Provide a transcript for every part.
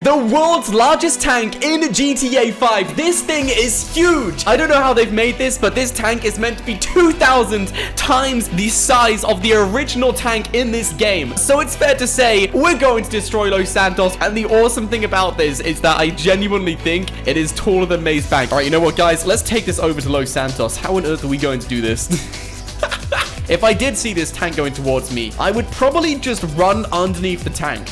The world's largest tank in GTA 5. This thing is huge. I don't know how they've made this, but this tank is meant to be 2,000 times the size of the original tank in this game. So it's fair to say we're going to destroy Los Santos. And the awesome thing about this is that I genuinely think it is taller than Maze Bank. All right, you know what, guys? Let's take this over to Los Santos. How on earth are we going to do this? If I did see this tank going towards me, I would probably just run underneath the tank.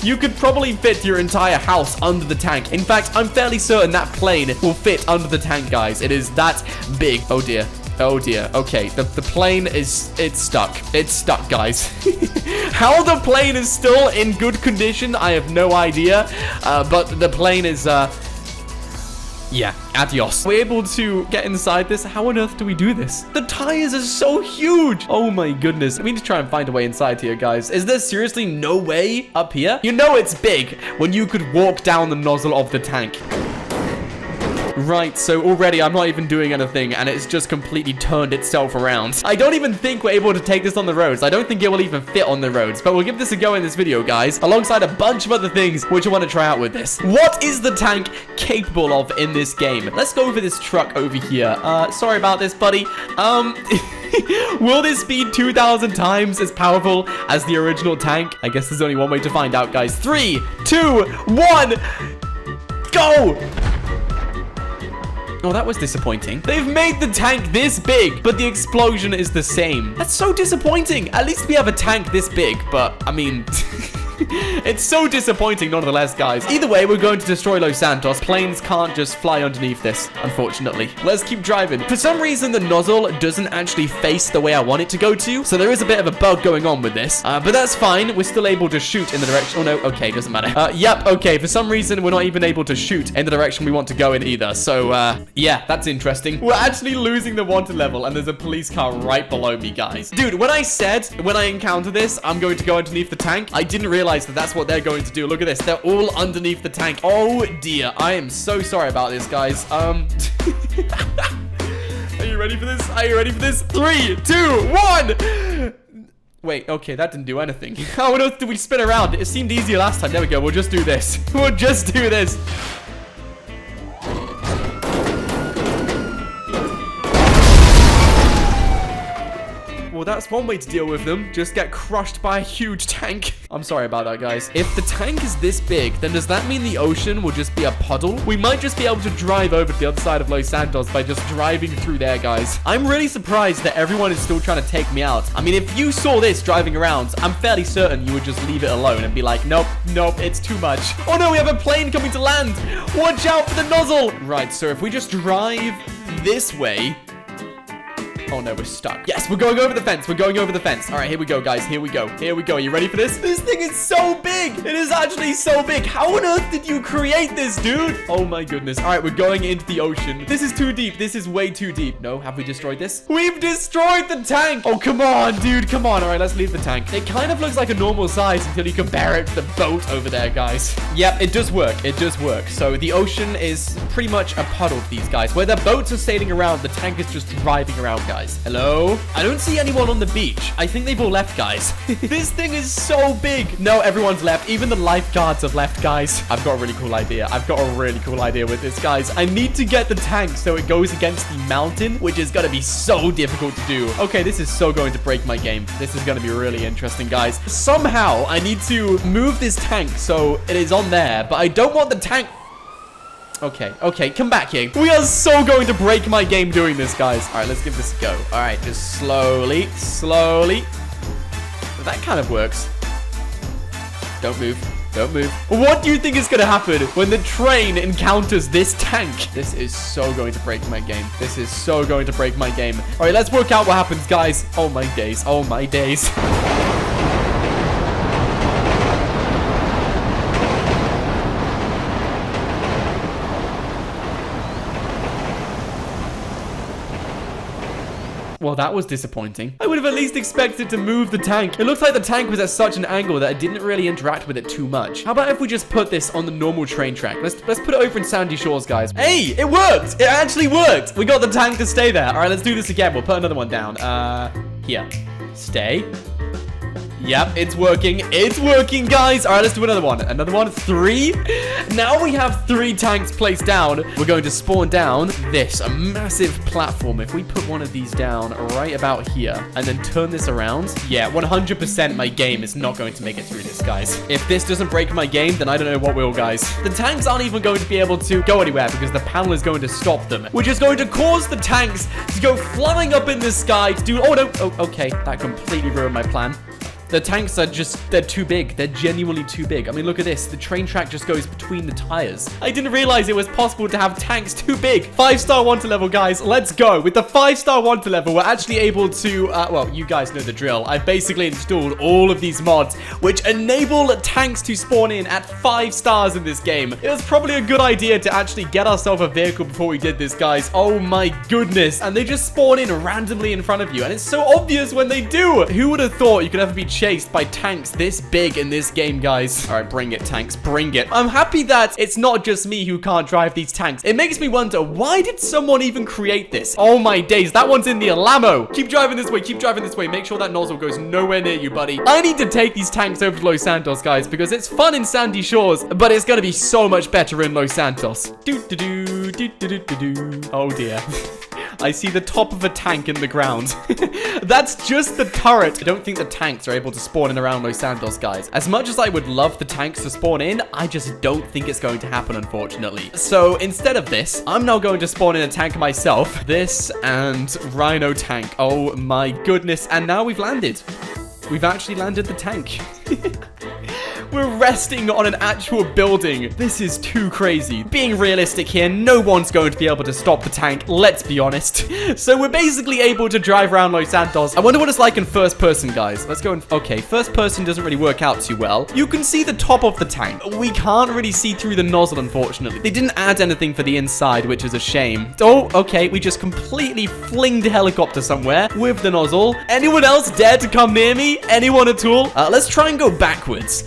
You could probably fit your entire house under the tank. In fact, I'm fairly certain that plane will fit under the tank, guys. It is that big. Oh, dear. Oh, dear. Okay, the plane is... It's stuck. It's stuck, guys. How the plane is still in good condition, I have no idea. But the plane is... Yeah, adios. We're able to get inside this. How on earth do we do this? The tires are so huge. Oh my goodness. We need to try and find a way inside here, guys. Is there seriously no way up here? You know it's big when you could walk down the nozzle of the tank. Right, so already I'm not even doing anything, and it's just completely turned itself around. I don't even think we're able to take this on the roads. I don't think it will even fit on the roads, but we'll give this a go in this video, guys, alongside a bunch of other things which I want to try out with this. What is the tank capable of in this game? Let's go over this truck over here. Sorry about this, buddy. Will this be 2,000 times as powerful as the original tank? I guess there's only one way to find out, guys. 3, 2, 1, go! Oh, that was disappointing. They've made the tank this big, but the explosion is the same. That's so disappointing. At least we have a tank this big, but, I mean... It's so disappointing nonetheless, guys. Either way, we're going to destroy Los Santos. Planes can't just fly underneath this, unfortunately. Let's keep driving. For some reason, the nozzle doesn't actually face the way I want it to go to, so there is a bit of a bug going on with this. But that's fine. We're still able to shoot in the direction... Oh, no. Okay, doesn't matter. Yep, okay. For some reason, we're not even able to shoot in the direction we want to go in either. So, yeah, that's interesting. We're actually losing the wanted level, and there's a police car right below me, guys. Dude, when I said, when I encounter this, I'm going to go underneath the tank, I didn't realize that that's what they're going to do. Look at this. They're all underneath the tank. Oh, dear. I am so sorry about this, guys. Are you ready for this? Are you ready for this? 3, 2, 1. Wait, okay, that didn't do anything. How on earth did we spin around? It seemed easier last time. There we go. We'll just do this. We'll just do this. Well, that's one way to deal with them. Just get crushed by a huge tank. I'm sorry about that, guys. If the tank is this big, then does that mean the ocean will just be a puddle? We might just be able to drive over to the other side of Los Santos by just driving through there, guys. I'm really surprised that everyone is still trying to take me out. I mean, if you saw this driving around, I'm fairly certain you would just leave it alone and be like, nope, nope, it's too much. Oh no, we have a plane coming to land. Watch out for the nozzle. Right, so if we just drive this way... Oh no, we're stuck. Yes, we're going over the fence. We're going over the fence. All right, here we go, guys. Here we go. Here we go. Are you ready for this? This thing is so big. It is actually so big. How on earth did you create this, dude? Oh my goodness. All right, we're going into the ocean. This is too deep. This is way too deep. No, have we destroyed this? We've destroyed the tank. Oh, come on, dude. Come on. All right, let's leave the tank. It kind of looks like a normal size until you compare it to the boat over there, guys. Yep, it does work. It does work. So the ocean is pretty much a puddle to these guys. Where the boats are sailing around, the tank is just driving around, guys. Hello? I don't see anyone on the beach. I think they've all left, guys. This thing is so big. No, everyone's left. Even the lifeguards have left, guys. I've got a really cool idea. I've got a really cool idea with this, guys. I need to get the tank so it goes against the mountain, which is going to be so difficult to do. Okay, this is so going to break my game. This is going to be really interesting, guys. Somehow, I need to move this tank so it is on there, but I don't want the tank... Okay, okay, come back here. We are so going to break my game doing this, guys. All right, let's give this a go. All right, just slowly, slowly. That kind of works. Don't move. Don't move. What do you think is going to happen when the train encounters this tank? This is so going to break my game. This is so going to break my game. All right, let's work out what happens, guys. Oh, my days. Oh, my days. Well, that was disappointing. I would have at least expected to move the tank. It looks like the tank was at such an angle that it didn't really interact with it too much. How about if we just put this on the normal train track? Let's put it over in Sandy Shores, guys. Hey, it worked. It actually worked. We got the tank to stay there. All right, let's do this again. We'll put another one down. Here. Stay. Yep, it's working. It's working, guys. All right, let's do another one. Another one. 3. Now we have 3 tanks placed down. We're going to spawn down this, a massive platform. If we put one of these down right about here and then turn this around, yeah, 100% my game is not going to make it through this, guys. If this doesn't break my game, then I don't know what will, guys. The tanks aren't even going to be able to go anywhere because the panel is going to stop them, which is going to cause the tanks to go flying up in the sky to do... Oh, no. Oh, okay. That completely ruined my plan. The tanks are they're too big. They're genuinely too big. I mean, look at this. The train track just goes between the tires. I didn't realize it was possible to have tanks too big. 5-star Wonder level, guys. Let's go. With the 5-star Wonder level, we're actually able to, well, you guys know the drill. I've basically installed all of these mods, which enable tanks to spawn in at 5 stars in this game. It was probably a good idea to actually get ourselves a vehicle before we did this, guys. Oh my goodness. And they just spawn in randomly in front of you. And it's so obvious when they do. Who would have thought you could ever be chased by tanks this big in this game, guys? All right, bring it, tanks, bring it. I'm happy that it's not just me who can't drive these tanks. It makes me wonder, why did someone even create this? Oh my days, that one's in the Alamo. Keep driving this way, keep driving this way. Make sure that nozzle goes nowhere near you, buddy. I need to take these tanks over to Los Santos, guys, because it's fun in Sandy Shores, but it's gonna be so much better in Los Santos. Oh dear. I see the top of a tank in the ground. That's just the turret. I don't think the tanks are able to spawn in around Los Santos, guys. As much as I would love the tanks to spawn in, I just don't think it's going to happen, unfortunately. So instead of this, I'm now going to spawn in a tank myself. This and Rhino tank. Oh my goodness. And now we've landed. We've actually landed the tank. We're resting on an actual building. This is too crazy. Being realistic here, no one's going to be able to stop the tank, let's be honest. So we're basically able to drive around Los Santos. I wonder what it's like in first person, guys. Let's go in. Okay, first person doesn't really work out too well. You can see the top of the tank. We can't really see through the nozzle, unfortunately. They didn't add anything for the inside, which is a shame. Oh, okay. We just completely flinged a helicopter somewhere with the nozzle. Anyone else dare to come near me? Anyone at all? Let's try and go backwards.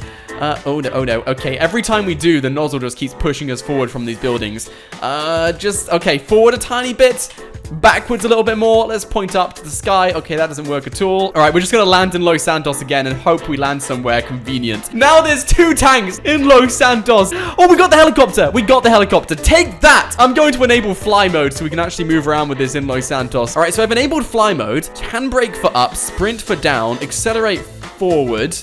Oh no. Okay, every time we do, the nozzle just keeps pushing us forward from these buildings. Okay, forward a tiny bit, backwards a little bit more. Let's point up to the sky. Okay, that doesn't work at all. All right, we're just gonna land in Los Santos again and hope we land somewhere convenient. Now there's 2 tanks in Los Santos. Oh, we got the helicopter. We got the helicopter. Take that. I'm going to enable fly mode so we can actually move around with this in Los Santos. All right, so I've enabled fly mode. Handbrake for up, sprint for down, accelerate forward.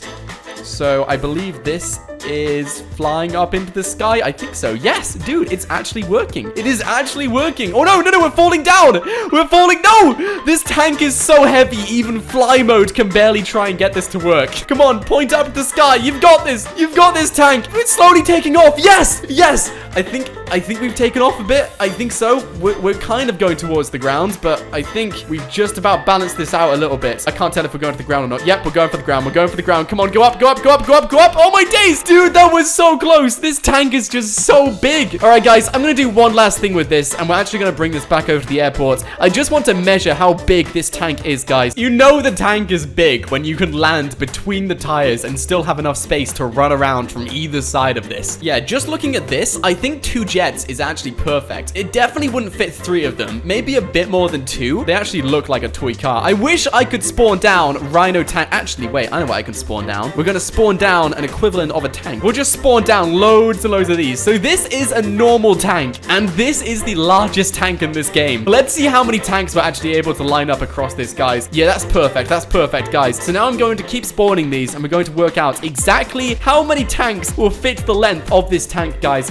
So I believe this is flying up into the sky. I think so. Yes, dude, it's actually working. It is actually working. Oh, no, we're falling down. We're falling. No, this tank is so heavy. Even fly mode can barely try and get this to work. Come on, point up at the sky. You've got this. You've got this tank. It's slowly taking off. Yes, yes. I think we've taken off a bit. I think so. We're kind of going towards the ground, but I think we've just about balanced this out a little bit. I can't tell if we're going to the ground or not. Yep, we're going for the ground. We're going for the ground. Come on, go up, go up, go up, go up, go up. Oh my days, dude, that was so close. This tank is just so big. All right, guys, I'm going to do one last thing with this, and we're actually going to bring this back over to the airport. I just want to measure how big this tank is, guys. You know the tank is big when you can land between the tires and still have enough space to run around from either side of this. Yeah, just looking at this, I think 2 jets is actually perfect. It definitely wouldn't fit 3 of them. Maybe a bit more than 2. They actually look like a toy car. I wish I could spawn down Rhino tank. Actually, wait, I know what I can spawn down. We're going to spawn down an equivalent of a tank. We'll just spawn down loads and loads of these. So this is a normal tank, and this is the largest tank in this game. Let's see how many tanks we're actually able to line up across this, guys. Yeah, that's perfect. That's perfect, guys. So now I'm going to keep spawning these, and we're going to work out exactly how many tanks will fit the length of this tank, guys.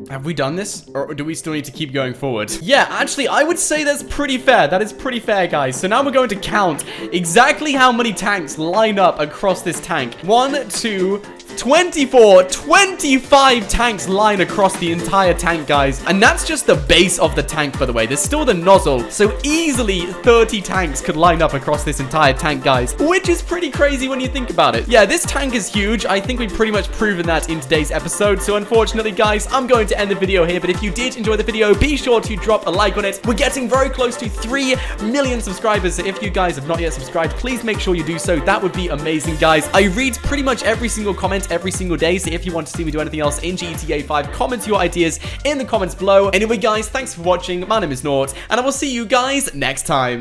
Have we done this? Or do we still need to keep going forward? Yeah, actually, I would say that's pretty fair. That is pretty fair, guys. So now we're going to count exactly how many tanks line up across this tank. 1, 2, 24, 25 tanks line across the entire tank, guys. And that's just the base of the tank, by the way. There's still the nozzle. So easily 30 tanks could line up across this entire tank, guys, which is pretty crazy when you think about it. Yeah, this tank is huge. I think we've pretty much proven that in today's episode. So unfortunately, guys, I'm going to end the video here. But if you did enjoy the video, be sure to drop a like on it. We're getting very close to 3 million subscribers. So if you guys have not yet subscribed, please make sure you do so. That would be amazing, guys. I read pretty much every single comment every single day. So if you want to see me do anything else in GTA 5, comment your ideas in the comments below. Anyway, guys, thanks for watching. My name is Nort, and I will see you guys next time.